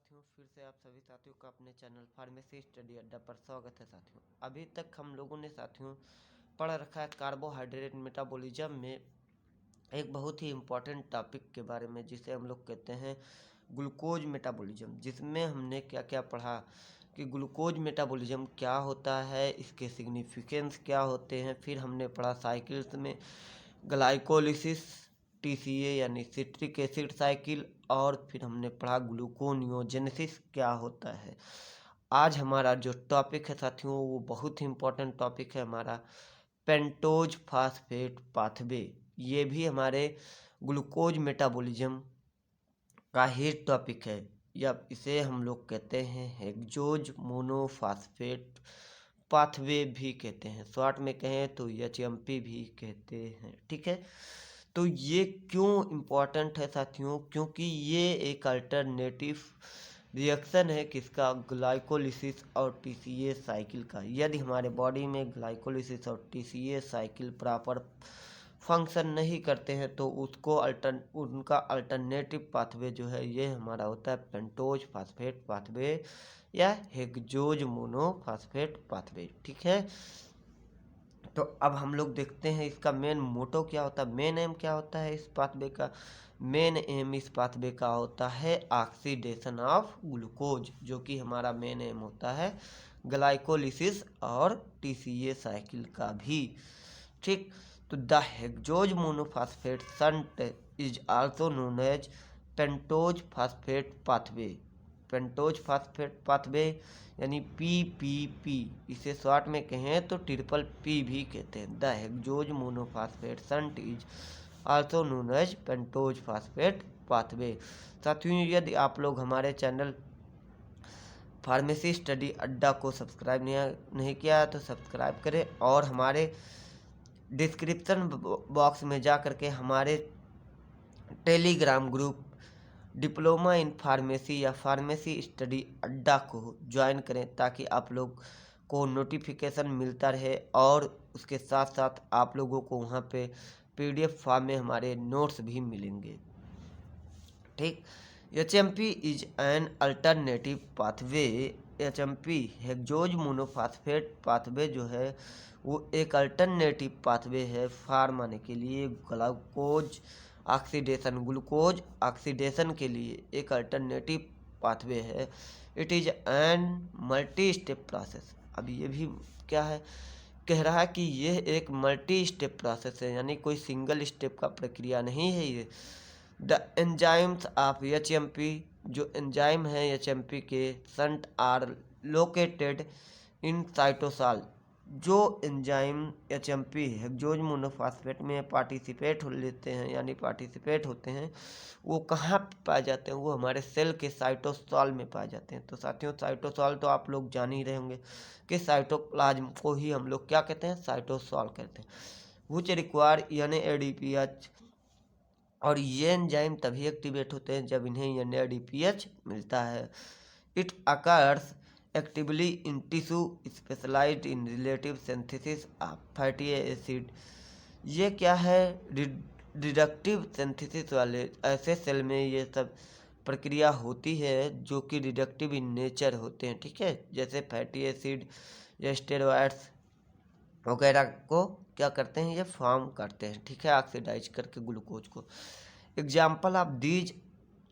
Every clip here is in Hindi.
साथियों, फिर से आप सभी साथियों का अपने चैनल फार्मेसी स्टडी अड्डा पर स्वागत है। साथियों, अभी तक हम लोगों ने साथियों पढ़ रखा है कार्बोहाइड्रेट मेटाबॉलिज्म में एक बहुत ही इम्पोर्टेंट टॉपिक के बारे में, जिसे हम लोग कहते हैं ग्लूकोज मेटाबॉलिज्म। जिसमें हमने क्या क्या पढ़ा कि ग्लूकोज मेटाबॉलिज्म क्या होता है, इसके सिग्निफिकेंस क्या होते हैं। फिर हमने पढ़ा साइकिल्स में ग्लाइकोलिसिस, टीसीए यानी सिट्रिक एसिड साइकिल, और फिर हमने पढ़ा ग्लूकोनियोजेनेसिस क्या होता है। आज हमारा जो टॉपिक है साथियों, वो बहुत ही इम्पोर्टेंट टॉपिक है हमारा पेंटोज फास्फेट पाथवे। ये भी हमारे ग्लूकोज मेटाबॉलिज्म का ही टॉपिक है, या इसे हम लोग कहते हैं हेक्सोज मोनोफास्फेट पाथवे भी कहते हैं। शॉर्ट में कहें तो एचएमपी भी कहते हैं। ठीक है, तो ये क्यों इम्पोर्टेंट है साथियों? क्योंकि ये एक अल्टरनेटिव रिएक्शन है किसका? ग्लाइकोलिसिस और टीसीए साइकिल का। यदि हमारे बॉडी में ग्लाइकोलिसिस और टीसीए साइकिल प्रॉपर फंक्शन नहीं करते हैं तो उनका अल्टरनेटिव पाथवे जो है ये हमारा होता है पेंटोज फास्फेट पाथवे या हेक्सोज मोनोफास्फेट पाथवे। ठीक है, तो अब हम लोग देखते हैं इसका मेन मोटो क्या होता है, मेन एम क्या होता है इस पाथवे का। मेन एम इस पाथवे का होता है ऑक्सीडेशन ऑफ ग्लूकोज, जो कि हमारा मेन एम होता है ग्लाइकोलिसिस और टीसीए साइकिल का भी। ठीक, तो the hexose monophosphate shunt is also known as pentose phosphate pathway. Pentose phosphate pathway यानी PPP, इसे शॉर्ट में कहें तो ट्रिपल P भी कहते हैं। The hexose monophosphate shunt is also known as pentose phosphate pathway. साथियों, यदि आप लोग हमारे चैनल फार्मेसी स्टडी अड्डा को सब्सक्राइब नहीं किया तो सब्सक्राइब करें, और हमारे डिस्क्रिप्शन बॉक्स में जा करके हमारे Telegram group diploma in pharmacy या फार्मेसी स्टडी अड्डा को ज्वाइन करें, ताकि आप लोग को नोटिफिकेशन मिलता रहे, और उसके साथ साथ आप लोगों को वहाँ पे PDF फॉर्म में हमारे नोट्स भी मिलेंगे। ठीक, HMP is an alternative pathway. HMP hexose monophosphate pathway जो है वो एक अल्टरनेटिव पाथवे है फार्माने के लिए ग्लूकोज ग्लूकोज ऑक्सीडेशन के लिए एक अल्टरनेटिव पाथवे है। It is an multi step process. अब ये भी क्या है, कह रहा है कि यह एक मल्टी स्टेप प्रोसेस है, यानी कोई सिंगल स्टेप का प्रक्रिया नहीं है ये। द एंजाइम्स ऑफ HMP, जो एंजाइम है HMP के shunt are located in cytosol. जो एंजाइम HMP हेक्सोज मोनोफास्फेट में पार्टिसिपेट लेते हैं यानी पार्टिसिपेट होते हैं, वो कहाँ पाए जाते हैं? वो हमारे सेल के साइटोसॉल में पाए जाते हैं। तो साथियों, साइटोसॉल तो आप लोग जान ही रहे होंगे कि साइटोप्लाज्म को ही हम लोग क्या कहते हैं? साइटोसॉल कहते हैं। व्हिच रिक्वायर NADPH, और ये एंजाइम तभी एक्टिवेट होते हैं जब इन्हें NADPH मिलता है। It occurs actively in tissue specialised in relative synthesis of fatty acid. ये क्या है? रिडक्टिव सिंथेसिस वाले ऐसे सेल में ये सब प्रक्रिया होती है जो कि रिडक्टिव इन नेचर होते हैं। ठीक है, जैसे फैटी एसिड या स्टेरॉइड्स वगैरह को क्या करते हैं? ये फॉर्म करते हैं। ठीक है, ऑक्सीडाइज करके ग्लूकोज को। Example of these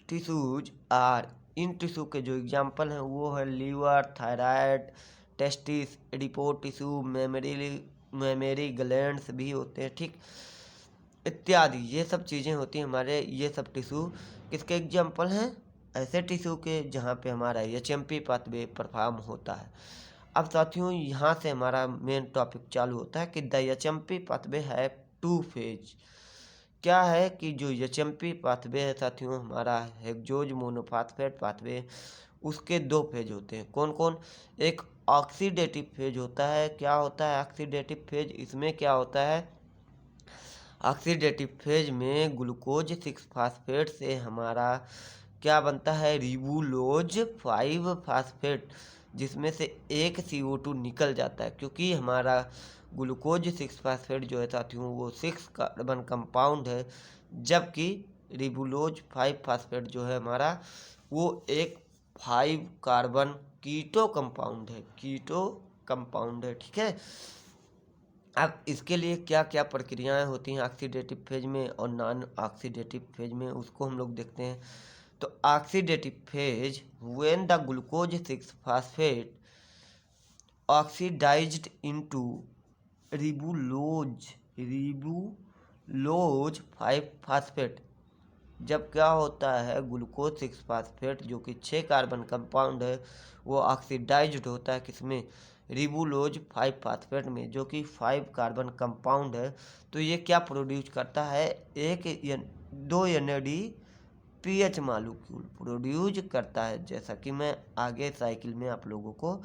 tissues are, इन टिश्यू के जो एग्जाम्पल हैं वो है liver, thyroid, testis, adipose tissue, mammary glands भी होते हैं। ठीक, इत्यादि ये सब चीज़ें होती हैं हमारे। ये सब टिश्यू किसके एग्जाम्पल हैं? ऐसे टिश्यू के जहाँ पे हमारा HMP पाथवे परफॉर्म होता है। अब साथियों, यहाँ से हमारा मेन टॉपिक चालू होता है कि द HMP पाथवे है 2 फेज। क्या है कि जो HMP पाथवे है साथियों, हमारा हेक्सोज मोनोफास्फेट पाथवे, उसके 2 फेज होते हैं। कौन कौन? एक ऑक्सीडेटिव फेज होता है। क्या होता है ऑक्सीडेटिव फेज? इसमें क्या होता है, ऑक्सीडेटिव फेज में ग्लूकोज 6 फास्फेट से हमारा क्या बनता है? रिबुलोज 5 फास्फेट, जिसमें से एक CO2 निकल जाता है, क्योंकि हमारा ग्लूकोज 6 फास्फेट जो है साथियों वो 6 कार्बन कंपाउंड है, जबकि रिबुलोज 5 फास्फेट जो है हमारा वो एक 5 कार्बन कीटो कंपाउंड है, ठीक है। अब इसके लिए क्या क्या प्रक्रियाएं होती हैं ऑक्सीडेटिव फेज में और नॉन ऑक्सीडेटिव फेज में, उसको हम लोग देखते हैं। तो oxidative phase, when the glucose 6 phosphate oxidised into ribulose 5 phosphate. जब क्या होता है, ग्लूकोज 6 फास्फेट जो कि 6 कार्बन कंपाउंड है, वो ऑक्सीडाइज्ड होता है किसमें, रिबुलोज 5 फास्फेट में, जो कि 5 कार्बन कंपाउंड है। तो ये क्या प्रोड्यूस करता है, दो NADPH मॉलिक्यूल प्रोड्यूस करता है, जैसा कि मैं आगे साइकिल में आप लोगों को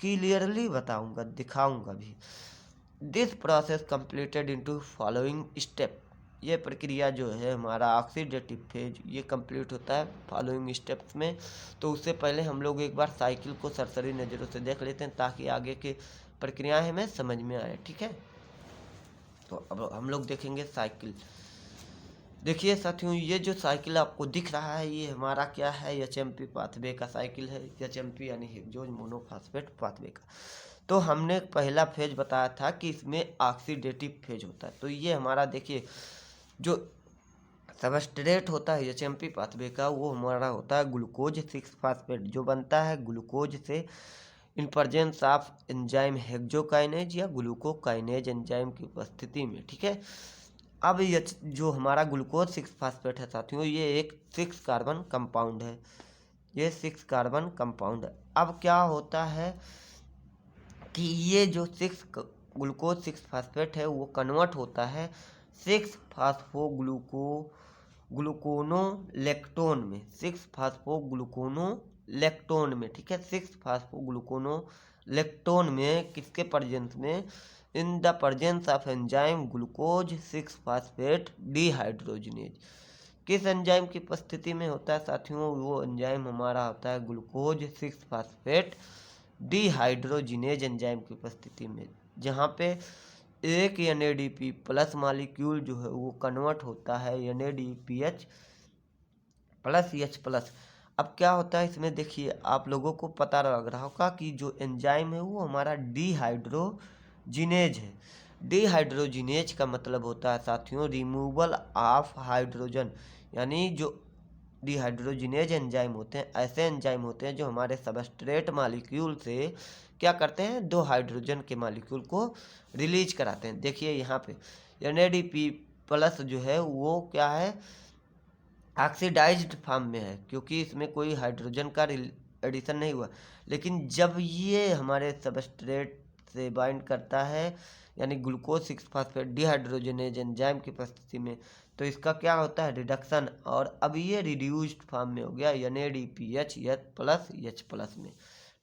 क्लियरली बताऊंगा, दिखाऊंगा भी। This process completed into following step. ये प्रक्रिया जो है हमारा ऑक्सीडेटिव फेज, ये कंप्लीट होता है फॉलोइंग स्टेप्स में। तो उससे पहले हम लोग एक बार साइकिल को सरसरी नज़रों से देख लेते हैं, ताकि आगे के प्रक्रियाएं हमें समझ में आए, ठीक है। तो अब हम लोग देखेंगे साइकिल। देखिए साथियों, ये जो साइकिल आपको दिख रहा है, ये हमारा क्या है, HMP पाथवे का साइकिल है। HMP यानी हेक्सोज मोनोफॉस्फेट पाथवे का। तो हमने पहला फेज बताया था कि इसमें ऑक्सीडेटिव फेज होता है। तो ये हमारा देखिए, जो सबस्ट्रेट होता है HMP पाथवे का, वो हमारा होता है ग्लूकोज 6 फास्फेट, जो बनता है ग्लूकोज से इन प्रेजेंस ऑफ एंजाइम हेक्सोकाइनेज या ग्लूकोकाइनेज एंजाइम की उपस्थिति में, ठीक है। अब ये जो हमारा ग्लूकोज 6 फास्फेट है साथियों, ये एक 6 कार्बन कंपाउंड है, ये 6 कार्बन कंपाउंड है। अब क्या होता है कि ये जो ग्लूकोज 6 फास्फेट है, वो कन्वर्ट होता है 6 फास्फोग्लूकोनोलेक्टोन में, 6 फास्फोग्लूकोनोलेक्टोन में, ठीक है। 6 फास्फोग्लूकोनोलेक्टोन में किसके प्रेजेंस में, इन the presence of enzyme glucose 6 phosphate dehydrogenase. किस एंजाइम की उपस्थिति में होता है साथियों, वो एंजाइम हमारा होता है ग्लूकोज 6 फास्फेट डिहाइड्रोजिनेज एंजाइम की उपस्थिति में, जहाँ पे एक NADP प्लस मॉलिक्यूल जो है वो कन्वर्ट होता है NADPH प्लस H प्लस। अब क्या होता है इसमें, देखिए आप लोगों को पता लग रहा होगा कि जो एंजाइम है वो हमारा डिहाइड्रोजिनेज है। डिहाइड्रोजिनेज का मतलब होता है साथियों रिमूवल ऑफ हाइड्रोजन, यानी जो डिहाइड्रोजिनेज एंजाइम होते हैं, ऐसे एंजाइम होते हैं जो हमारे सबस्ट्रेट मॉलिक्यूल से क्या करते हैं, 2 हाइड्रोजन के मॉलिक्यूल को रिलीज कराते हैं। देखिए यहाँ पे NADP प्लस जो है वो क्या है, ऑक्सीडाइज्ड फॉर्म में है, क्योंकि इसमें कोई हाइड्रोजन का एडिशन नहीं हुआ। लेकिन जब ये हमारे सबस्ट्रेट से बाइंड करता है, यानी ग्लूकोज 6 फास्फेट डिहाइड्रोजनेज एंजाइम की उपस्थिति में, तो इसका क्या होता है, रिडक्शन, और अब ये रिड्यूस्ड फॉर्म में हो गया NADPH H प्लस में,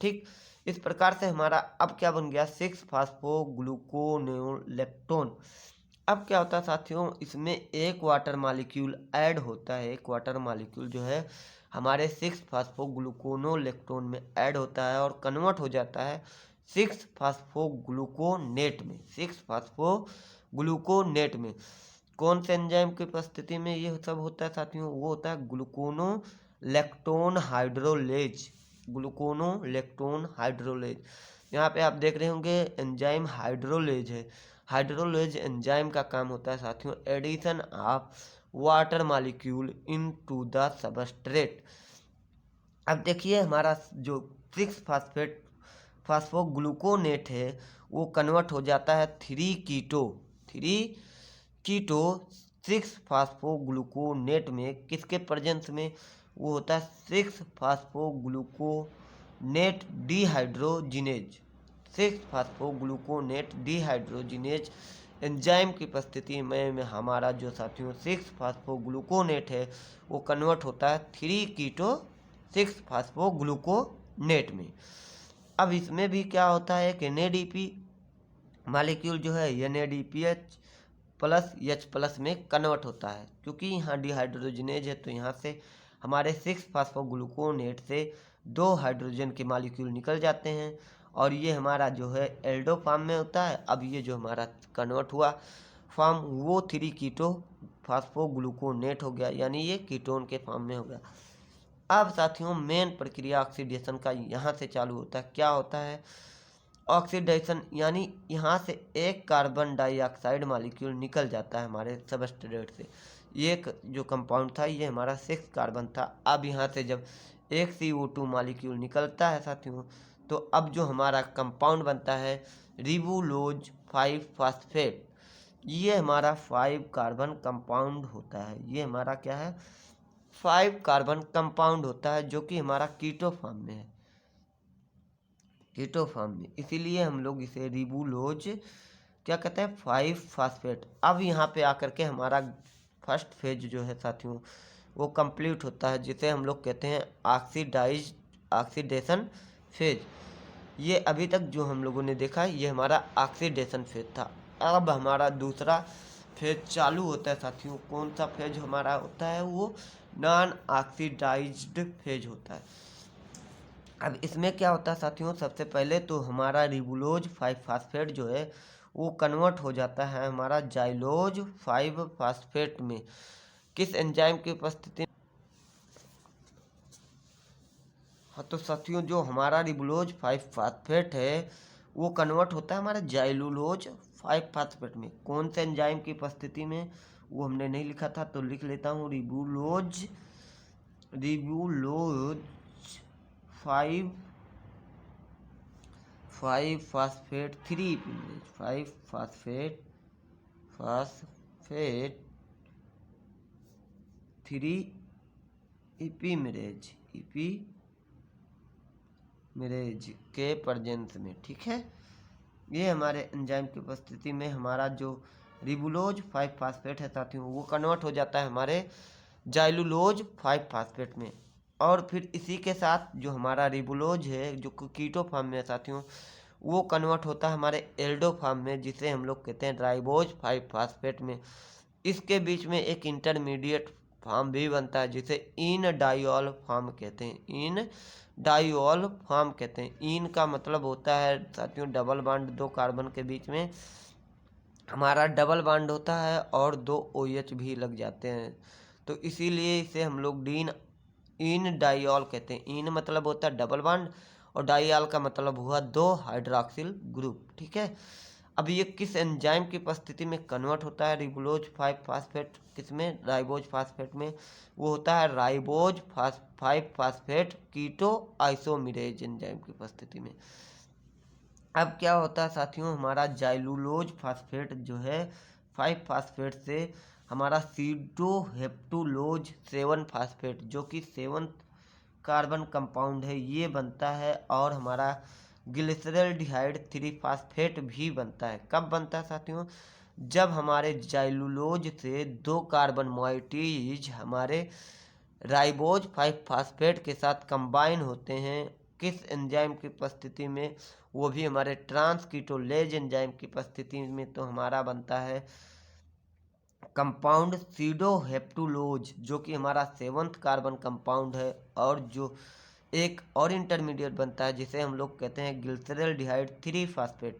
ठीक। इस प्रकार से हमारा अब क्या बन गया, 6 फास्फोग्लूकोनोलेक्टोन। अब क्या होता है साथियों, इसमें एक वाटर मॉलिक्यूल ऐड होता है, एक वाटर मॉलिक्यूल जो है हमारे 6 फास्फोग्लूकोनोलेक्टोन में ऐड होता है और कन्वर्ट हो जाता है 6 फास्फोग्लूकोनेट में, 6 फास्फोग्लूकोनेट में। कौन से एंजाइम की उपस्थिति में ये सब होता है साथियों, वो होता है ग्लूकोनोलेक्टोन हाइड्रोलेज, ग्लूकोनोलेक्टोन हाइड्रोलेज। यहाँ पे आप देख रहे होंगे एंजाइम हाइड्रोलेज है। हाइड्रोलेज एंजाइम का काम होता है साथियों addition of water molecule into the substrate. अब देखिए हमारा जो 6 फास्फोग्लूकोनेट है वो कन्वर्ट हो जाता है 3 कीटो 6 फास्फोग्लूकोनेट में, किसके प्रेजेंस में, वो होता है 6 फास्फोग्लूकोनेट डिहाइड्रोजिनेज, 6 फास्फोग्लूकोनेट डिहाइड्रोजिनेज एंजाइम की उपस्थिति में हमारा जो साथियों 6 फास्फोग्लूकोनेट है वो कन्वर्ट होता है 3 कीटो 6 फास्फोग्लूकोनेट में। अब इसमें भी क्या होता है कि NADP मॉलिक्यूल जो है NADPH प्लस H प्लस में कन्वर्ट होता है, क्योंकि यहाँ डिहाइड्रोजिनेज है, तो यहाँ से हमारे 6 फास्फोग्लूकोनेट से 2 हाइड्रोजन के मॉलिक्यूल निकल जाते हैं और ये हमारा जो है एल्डो फॉर्म में होता है। अब ये जो हमारा कन्वर्ट हुआ फॉर्म वो 3 कीटो फास्फोग्लूकोनेट हो गया, यानी ये कीटोन के फॉर्म में हो गया। अब साथियों मेन प्रक्रिया ऑक्सीडेशन का यहाँ से चालू होता है। क्या होता है ऑक्सीडेशन, यानी यहाँ से एक कार्बन डाइऑक्साइड मॉलिक्यूल निकल जाता है हमारे सबस्ट्रेट से। ये जो कंपाउंड था ये हमारा 6 कार्बन था। अब यहाँ से जब एक CO2 मॉलिक्यूल निकलता है साथियों, तो अब जो हमारा कंपाउंड बनता है रिबुलोज 5 फास्फेट, ये हमारा 5 कार्बन कंपाउंड होता है। ये हमारा क्या है 5 कार्बन कंपाउंड होता है, जो कि हमारा कीटो फॉर्म में है, कीटो फॉर्म में। इसीलिए हम लोग इसे रिबुलोज क्या कहते हैं 5 फास्फेट। अब यहाँ पे आकर के हमारा फर्स्ट फेज जो है साथियों वो कंप्लीट होता है, जिसे हम लोग कहते हैं ऑक्सीडेशन फेज। ये अभी तक जो हम लोगों ने देखा ये हमारा ऑक्सीडेशन फेज था। अब हमारा दूसरा फेज चालू होता है साथियों। कौन सा फेज हमारा होता है, वो नॉन ऑक्सीडाइज्ड फेज होता है। अब इसमें क्या होता है साथियों, सबसे पहले तो हमारा रिबुलोज 5 फास्फेट जो है वो कन्वर्ट हो जाता है हमारा जाइलोज 5 फास्फेट में। किस एंजाइम की उपस्थिति? हाँ तो साथियों जो हमारा रिबुलोज 5 फास्फेट है वो कन्वर्ट होता है हमारा जाइलुलोज 5 फास्फेट में। कौन से एंजाइम की उपस्थिति में, वो हमने नहीं लिखा था तो लिख लेता हूँ। रिबुलोज 5 फास्फेट 3 5 फास्फेट 3 इपीमेरेज के प्रेजेंस में, ठीक है। ये हमारे एंजाइम की उपस्थिति में हमारा जो रिबुलोज 5 फास्फेट है साथियों वो कन्वर्ट हो जाता है हमारे जाइलुलोज 5 फास्फेट में। और फिर इसी के साथ जो हमारा रिबुलोज है जो कीटो फॉर्म में है साथियों वो कन्वर्ट होता है हमारे एल्डो फॉर्म में, जिसे हम लोग कहते हैं राइबोज 5 फास्फेट में। इसके बीच में एक इंटरमीडिएट फॉर्म भी बनता है जिसे इन डाइऑल फॉर्म कहते हैं। इन डाइऑल फॉर्म कहते हैं। इन का मतलब होता है साथियों डबल बॉन्ड, 2 कार्बन के बीच में हमारा डबल बॉन्ड होता है और 2 OH भी लग जाते हैं, तो इसीलिए इसे हम लोग इन डाइऑल कहते हैं। इन मतलब होता है डबल बॉन्ड और डाइऑल का मतलब हुआ 2 हाइड्रोक्सिल ग्रुप, ठीक है। अब ये किस एंजाइम की उपस्थिति में कन्वर्ट होता है रिबुलोज 5 फास्फेट, किसमें, राइबोज फास्फेट में। वो होता है ribose 5 phosphate keto isomerase enzyme की उपस्थिति में। अब क्या होता है साथियों, हमारा जाइलुलोज फास्फेट जो है 5 फास्फेट से हमारा सीडोहेप्टुलोज 7 फास्फेट जो कि 7 कार्बन कंपाउंड है ये बनता है, और हमारा ग्लिसरॉल्डिहाइड 3 फास्फेट भी बनता है। कब बनता है साथियों, जब हमारे जाइलुलोज से 2 कार्बन मॉइटीज हमारे राइबोज 5 फास्फेट के साथ कंबाइन होते हैं। किस एंजाइम की उपस्थिति में, वो भी हमारे ट्रांसकीटोलेज एंजाइम की उपस्थिति में, तो हमारा बनता है कंपाउंड सीडोहेप्टुलोज जो कि हमारा 7th कार्बन कंपाउंड है। और जो एक और इंटरमीडिएट बनता है जिसे हम लोग कहते हैं ग्लिसरॉल्डिहाइड 3 फास्फेट।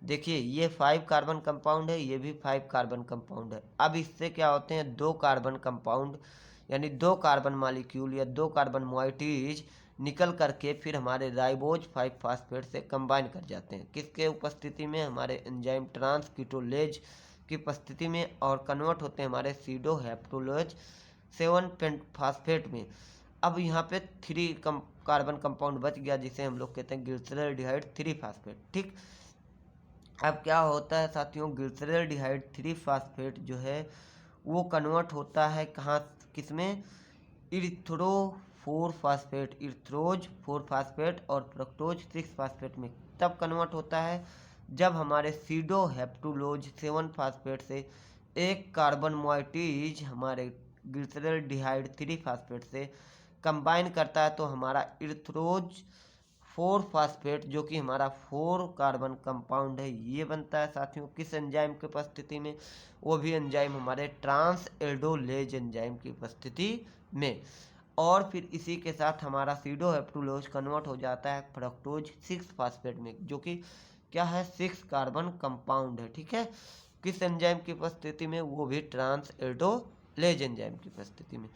देखिए ये 5 कार्बन कंपाउंड है, ये भी 5 कार्बन कंपाउंड है। अब इससे क्या होते हैं 2 कार्बन कंपाउंड, यानी 2 कार्बन मॉलिक्यूल या 2 कार्बन मॉइटीज निकल करके फिर हमारे राइबोज 5 फास्फेट से कंबाइन कर जाते हैं। किसके उपस्थिति में, हमारे एंजाइम ट्रांसकीटोलेज की उपस्थिति में, और कन्वर्ट होते हैं हमारे सीडोहेप्टुलोज 7 फास्फेट में। अब यहाँ पे 3 कार्बन कंपाउंड बच गया जिसे हम लोग कहते हैं ग्लिसरॉल्डिहाइड 3 फास्फेट, ठीक। अब क्या होता है साथियों, ग्लिसरॉल्डिहाइड 3 फास्फेट जो है वो कन्वर्ट होता है कहाँ, किसमें, इरिथ्रो 4 फास्फेट, इरिथ्रोज 4 फास्फेट और फ्रक्टोज 6 फास्फेट में। तब कन्वर्ट होता है जब हमारे सीडोहेप्टुलोज 7 फास्फेट से एक कार्बन मॉइटीज हमारे ग्लिसरॉल्डिहाइड 3 फास्फेट से कंबाइन करता है, तो हमारा इरिथ्रोज 4 फास्फेट जो कि हमारा 4 कार्बन कंपाउंड है ये बनता है साथियों। किस एंजाइम की उपस्थिति में, वो भी एंजाइम हमारे ट्रांस एल्डोलेज एंजाइम की उपस्थिति में। और फिर इसी के साथ हमारा सीडोहेप्टुलोज कन्वर्ट हो जाता है फ्रक्टोज 6 फास्फेट में, जो कि क्या है 6 कार्बन कंपाउंड है, ठीक है। किस एंजाइम की उपस्थिति में, वो भी ट्रांस एल्डोलेज एंजाइम की उपस्थिति में।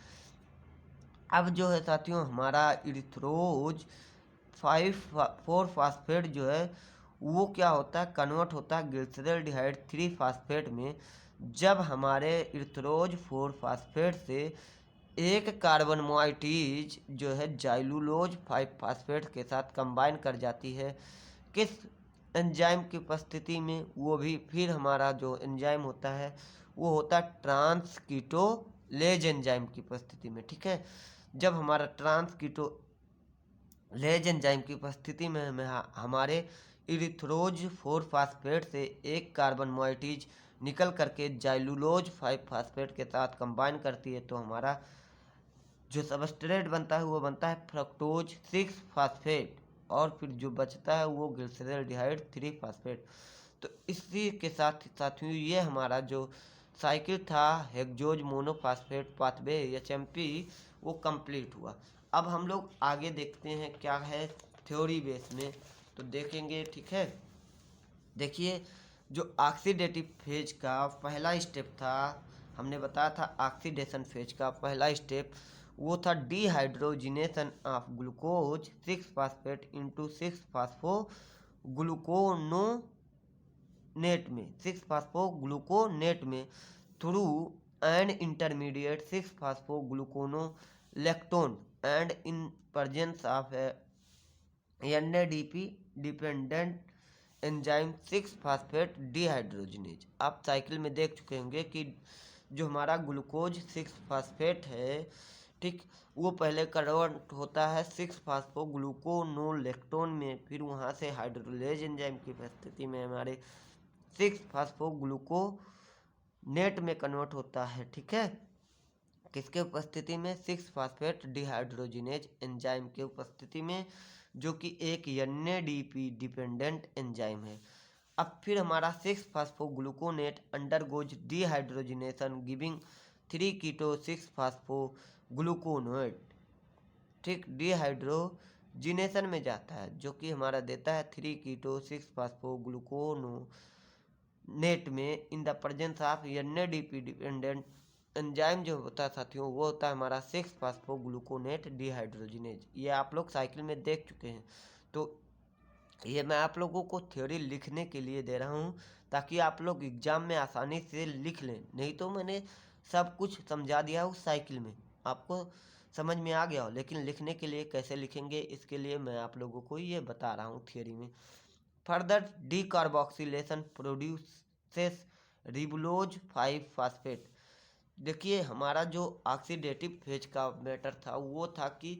अब जो है साथियों हमारा इरिथ्रोज 5,4 फास्फेट जो है वो क्या होता है, कन्वर्ट होता है ग्लिसरॉल्डिहाइड 3 फास्फेट में। जब हमारे इरिथ्रोज 4 फास्फेट से एक कार्बन मोइटीज जो है जाइलुलोज 5 फास्फेट के साथ कंबाइन कर जाती है, किस एंजाइम की उपस्थिति में, वो भी फिर हमारा जो एंजाइम होता है वो होता है ट्रांसकीटोलेज एंजाइम की उपस्थिति में। ठीक है, जब हमारा ट्रांसकीटोलेज एंजाइम की उपस्थिति में हमें हमारे इरिथ्रोज 4 फास्फेट से एक कार्बन मोइटीज निकल करके जाइलुलोज 5 फास्फेट के साथ कंबाइन करती है, तो हमारा जो सबस्ट्रेट बनता है वो बनता है फ्रक्टोज 6 फास्फेट, और फिर जो बचता है वो ग्लिसरॉल्डिहाइड 3 फास्फेट। तो इसी के साथ साथियों ये हमारा जो साइकिल था हेक्सोज मोनोफास्फेट पाथवे HMP वो कंप्लीट हुआ। अब हम लोग आगे देखते हैं क्या है थ्योरी बेस में, तो देखेंगे। ठीक है, देखिए जो ऑक्सीडेटिव फेज का पहला स्टेप था, हमने बताया था ऑक्सीडेशन फेज का पहला स्टेप वो था dehydrogenation of glucose 6 phosphate into 6 phospho gluconate में 6 फास्फो में through an intermediate 6 phospho gluconolactone and in presence of NADP dependent enzyme 6 phosphate dehydrogenase. आप साइकिल में देख चुके होंगे कि जो हमारा ग्लूकोज 6 फास्फेट है, ठीक, वो पहले कन्वर्ट होता है 6 फास्फो ग्लूकोनोलेक्टोन में, फिर वहाँ से हाइड्रोलेज एंजाइम की उपस्थिति में हमारे 6 फास्फो ग्लूकोनेट में कन्वर्ट होता है। ठीक है, किसके उपस्थिति में, 6 फास्फेट डिहाइड्रोजिनेज एंजाइम के उपस्थिति में, जो कि एक NADP डिपेंडेंट एंजाइम है। अब फिर हमारा 6 फास्फोग्लूकोनेट अंडरगोज डिहाइड्रोजिनेशन गिविंग 3 कीटो 6 फास्फोग्लूकोनेट, ठीक, डिहाइड्रोजिनेशन में जाता है जो कि हमारा देता है 3 कीटो 6 फास्फोग्लूकोनेट में इन the presence of NADP dependent enzyme जो होता है साथियों वो होता है हमारा 6 फास्फोग्लूकोनेट डिहाइड्रोजिनेज। ये आप लोग साइकिल में देख चुके हैं, तो ये मैं आप लोगों को थ्योरी लिखने के लिए दे रहा हूँ ताकि आप लोग एग्जाम में आसानी से लिख लें। नहीं तो मैंने सब कुछ समझा दिया उस साइकिल में, आपको समझ में आ गया हो, लेकिन लिखने के लिए कैसे लिखेंगे इसके लिए मैं आप लोगों को ये बता रहा हूँ थ्योरी में। Further decarboxylation produces ribulose 5 phosphate. देखिए हमारा जो ऑक्सीडेटिव फेज का मैटर था वो था कि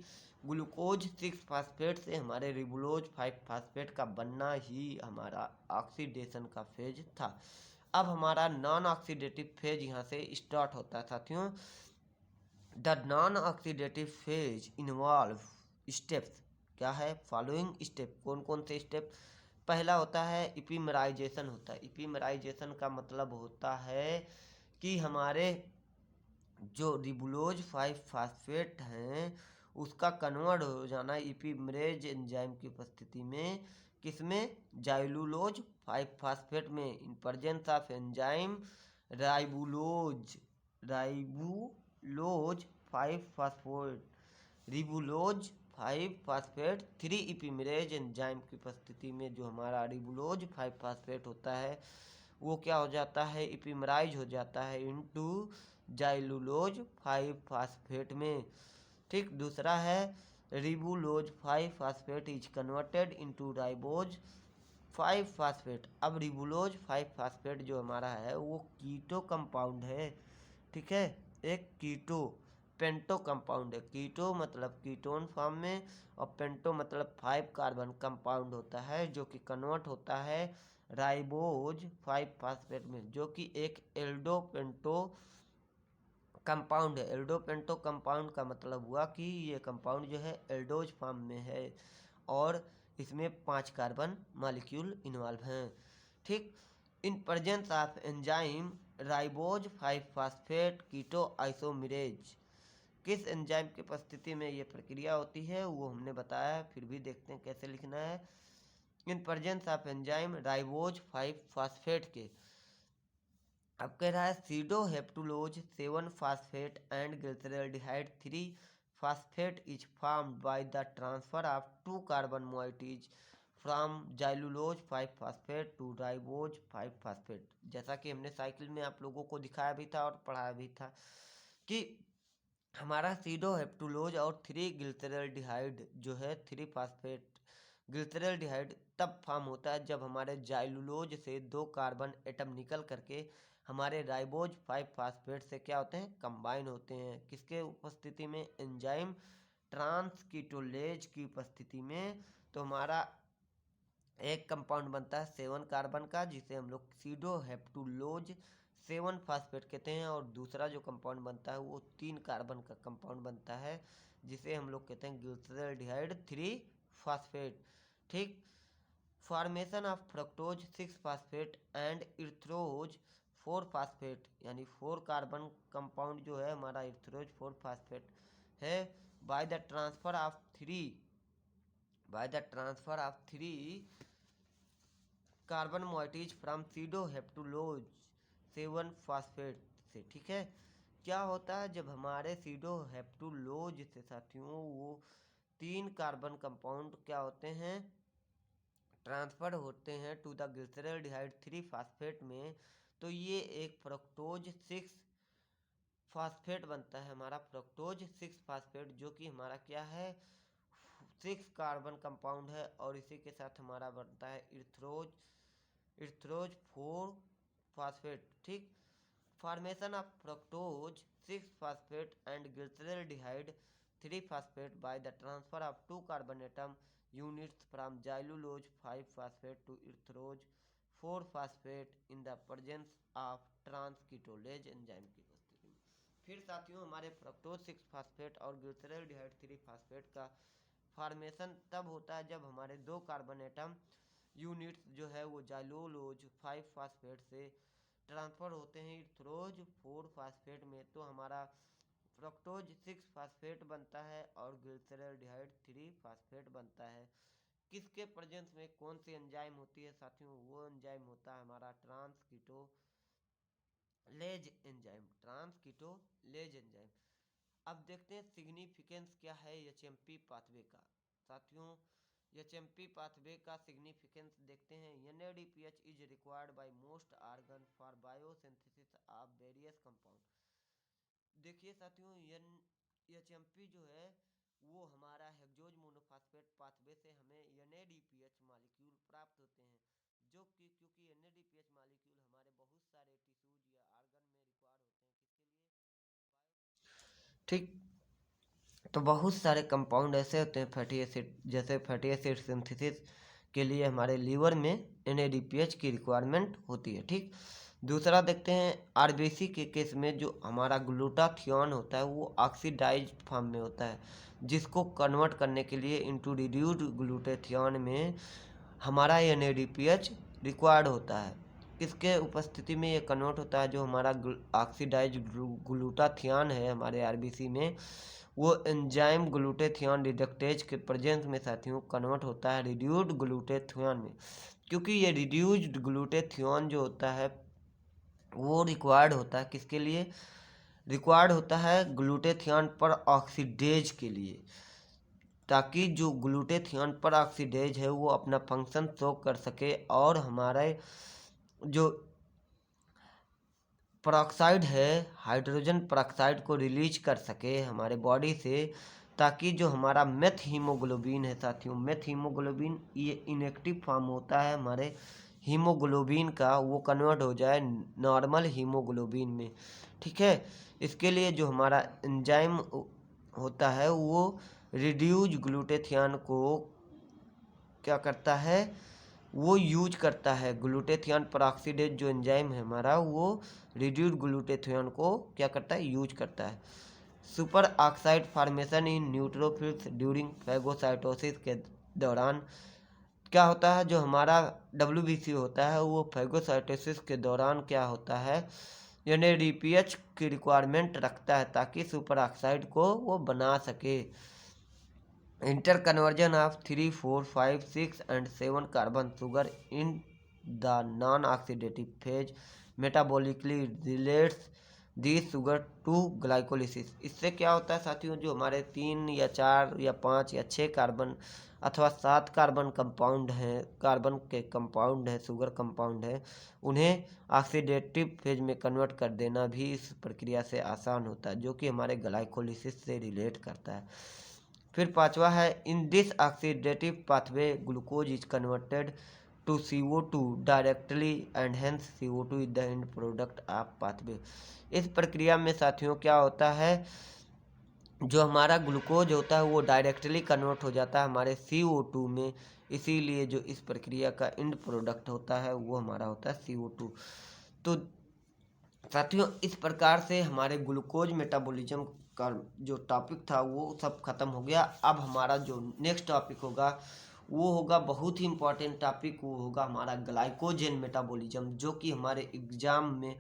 ग्लूकोज 6 फास्फेट से हमारे रिबुलोज 5 फास्फेट का बनना ही हमारा ऑक्सीडेशन का फेज था। अब हमारा नॉन ऑक्सीडेटिव फेज यहाँ से स्टार्ट होता है साथियों। The non oxidative phase involve steps, क्या है, फॉलोइंग स्टेप। कौन कौन से स्टेप, पहला होता है इपीमराइजेशन होता है। इपीमराइजेशन का मतलब होता है कि हमारे जो रिबुलोज 5 फास्फेट हैं उसका कन्वर्ट हो जाना इपीमरेज एंजाइम की उपस्थिति में, किसमें, जाइलुलोज 5 फास्फेट में in presence of enzyme ribulose 5 phosphate ribulose 5 phosphate 3 epimerase enzyme की उपस्थिति में जो हमारा रिबुलोज 5 फास्फेट होता है वो क्या हो जाता है, इपीमराइज हो जाता है इनटू जाइलुलोज 5 फास्फेट में। ठीक, दूसरा है ribulose 5 phosphate is converted into ribose 5 phosphate. अब रिबुलोज 5 फास्फेट जो हमारा है वो कीटो कंपाउंड है। ठीक है, एक कीटो पेंटो कंपाउंड है। कीटो मतलब कीटोन फॉर्म में, और पेंटो मतलब 5 कार्बन कंपाउंड होता है जो कि कन्वर्ट होता है राइबोज 5 फास्फेट में, जो कि एक एल्डो पेंटो कंपाउंड है। एल्डो पेंटो कंपाउंड का मतलब हुआ कि ये कंपाउंड जो है एल्डोज फॉर्म में है और इसमें 5 कार्बन मॉलिक्यूल इन्वॉल्व हैं। ठीक, in presence of enzyme ribose 5 phosphate keto isomerase, किस एंजाइम की उपस्थिति में ये प्रक्रिया होती है वो हमने बताया है, फिर भी देखते हैं कैसे लिखना है। In presence of enzyme ribose 5 phosphate के, अब कह रहा है sedoheptulose 7 phosphate and glyceraldehyde 3 phosphate is formed by the transfer of two carbon moieties from xylulose 5-phosphate to ribose 5-phosphate। जैसा कि हमने साइकिल में आप लोगों को दिखाया भी था और पढ़ाया भी था कि हमारा सीडोहेप्टुलोज और 3-ग्लिसरॉल्डिहाइड जो है 3-फॉस्फेट ग्लिसरॉल्डिहाइड तब फॉर्म होता है जब हमारे जाइलुलोज से 2 कार्बन एटम निकल करके हमारे राइबोज 5-फॉस्फेट से क्या होते हैं, कंबाइन होते हैं। किसके उपस्थिति में, एंजाइम ट्रांसकीटोलेज की उपस्थिति में। तो हमारा एक कंपाउंड बनता है 7 कार्बन का जिसे हम लोग सीडोहेप्टुलोज 7-फॉस्फेट कहते हैं, और दूसरा जो कंपाउंड बनता है वो 3 कार्बन का कंपाउंड बनता है जिसे हम लोग कहते हैं ग्लिसरॉल्डिहाइड 3-फॉस्फेट। ठीक। Formation of fructose six phosphate and इर्थ्रोज 4-फॉस्फेट, यानी 4 कार्बन कंपाउंड जो है हमारा इर्थ्रोज 4-फॉस्फेट है by the transfer of 3 carbon moieties from sedoheptulose seven phosphate से। ठीक है। क्या होता है जब हमारे सीडोहेप्टुलोज से साथियों वो 3 कार्बन कंपाउंड क्या होते हैं, ट्रांसफर होते हैं टू द ग्लिसरॉल्डिहाइड 3-फॉस्फेट में, तो ये एक फ्रक्टोज 6-फॉस्फेट बनता है हमारा फ्रक्टोज 6-फॉस्फेट, जो कि हमारा क्या है 6 कार्बन कंपाउंड है, और इसी के साथ हमारा बनता है इर्थ्रोज 4-फॉस्फेट। ठीक। Formation of fructose six phosphate and glyceraldehyde three phosphate by the transfer of 2 carbon atom units from xylulose five phosphate to erythrose four phosphate in the presence of transketolase enzyme की उपस्थिति में। फिर साथियों हमारे फ्रक्टोज 6-फॉस्फेट और ग्लिसरॉल्डिहाइड 3-फॉस्फेट का फॉर्मेशन तब होता है जब हमारे 2 कार्बन एटम यूनिट्स जो है वो जाइलुलोज 5-फॉस्फेट से ट्रांसफर होते हैं इर्थ्रोज 4-फॉस्फेट में, तो हमारा फ्रक्टोज 6-फॉस्फेट बनता है और ग्लिसरॉल्डिहाइड 3-फॉस्फेट बनता है। किसके प्रेजेंस में कौन सी एंजाइम होती है साथियों, वो एंजाइम होता है हमारा ट्रांसकीटोलेज एंजाइम। अब देखते हैं सिग्निफिकेंस क्या है एचएमपी पाथवे का। साथियों एचएमपी पाथवे का सिग्निफिकेंस देखते हैं। NADPH is required by most organ for biosynthesis of various compound. देखिए साथियों एचएमपी जो है वो हमारा हेक्सोज मोनोफॉस्फेट पाथवे से हमें NADPH मॉलिक्यूल प्राप्त होते हैं, जो कि क्योंकि NADPH मॉलिक्यूल हमारे बहुत सारे टिश्यूज या ऑर्गन में रिक्वायर होते हैं किसके लिए। ठीक। तो बहुत सारे कंपाउंड ऐसे होते हैं फैटी एसिड, जैसे फैटी एसिड सिंथेसिस के लिए हमारे लीवर में NADPH की रिक्वायरमेंट होती है। ठीक। दूसरा देखते हैं RBC के केस में जो हमारा ग्लूटाथियोन होता है वो ऑक्सीडाइज्ड फॉर्म में होता है, जिसको कन्वर्ट करने के लिए इनटू रिड्यूस्ड ग्लूटाथियोन में हमारा NADPH रिक्वायर्ड होता है। किसके उपस्थिति में ये कन्वर्ट होता है, जो हमारा ऑक्सीडाइज्ड ग्लूटाथियोन है हमारे RBC में, वो एंजाइम ग्लूटाथियोन रिडक्टेज के प्रेजेंस में साथियों कन्वर्ट होता है रिड्यूस्ड ग्लूटाथियोन में। क्योंकि ये रिड्यूस्ड ग्लूटाथियोन जो होता है वो रिक्वायर्ड होता है किसके लिए, रिक्वायर्ड होता है ग्लूटाथियोन पर ऑक्सीडेज के लिए, ताकि जो ग्लूटाथियोन पर ऑक्सीडेज है वो अपना फंक्शन शो कर सके और हमारे जो पेरोक्साइड है हाइड्रोजन पेरोक्साइड को रिलीज कर सके हमारे बॉडी से, ताकि जो हमारा मेथ हीमोग्लोबिन है साथियों, मेथ हीमोग्लोबिन ये इनएक्टिव फॉर्म होता है हमारे हीमोग्लोबिन का, वो कन्वर्ट हो जाए नॉर्मल हीमोग्लोबिन में। ठीक है। इसके लिए जो हमारा एंजाइम होता है वो रिड्यूज ग्लूटाथियोन को क्या करता है, वो यूज करता है ग्लूटाथियोन पेरोक्सीडेज जो एंजाइम है हमारा वो रिड्यूस्ड ग्लूटाथियोन को क्या करता है, यूज करता है। सुपर ऑक्साइड फॉर्मेशन इन न्यूट्रोफिल्स ड्यूरिंग फैगोसाइटोसिस के दौरान क्या होता है, जो हमारा WBC होता है वो फैगोसाइटोसिस के दौरान क्या होता है NADPH की रिक्वायरमेंट रखता है, ताकि सुपर ऑक्साइड को वो बना सके। Interconversion of 3, 4, 5, 6 and 7 carbon sugar in the non-oxidative phase metabolically relates the sugar to glycolysis. इससे क्या होता है साथियों, जो हमारे 3 या 4 या 5 या 6 कार्बन अथवा 7 कार्बन कंपाउंड हैं, कार्बन के कंपाउंड है, शुगर कंपाउंड है, उन्हें ऑक्सीडेटिव फेज में कन्वर्ट कर देना भी इस प्रक्रिया से आसान होता है, जो कि हमारे ग्लाइकोलिसिस से रिलेट करता है। फिर पांचवा है, in this oxidative pathway glucose is converted to CO2 directly and hence CO2 is the end product of pathway. इस प्रक्रिया में साथियों क्या होता है, जो हमारा ग्लूकोज होता है वो डायरेक्टली कन्वर्ट हो जाता है हमारे CO2 में, इसीलिए जो इस प्रक्रिया का एंड प्रोडक्ट होता है वो हमारा होता है CO2। तो साथियों इस प्रकार से हमारे ग्लूकोज मेटाबॉलिज्म का जो टॉपिक था वो सब खत्म हो गया। अब हमारा जो नेक्स्ट टॉपिक होगा वो होगा बहुत ही इम्पोर्टेंट टॉपिक, वो होगा हमारा ग्लाइकोजन मेटाबॉलिज्म, जो कि हमारे एग्जाम में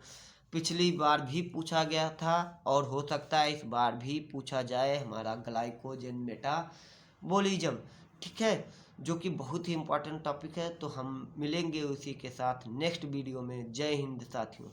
पिछली बार भी पूछा गया था और हो सकता है इस बार भी पूछा जाए, हमारा ग्लाइकोजन मेटाबॉलिज्म। ठीक है, जो कि बहुत ही इम्पोर्टेंट टॉपिक है। तो हम मिलेंगे उसी के साथ नेक्स्ट वीडियो में। जय हिंद साथियों।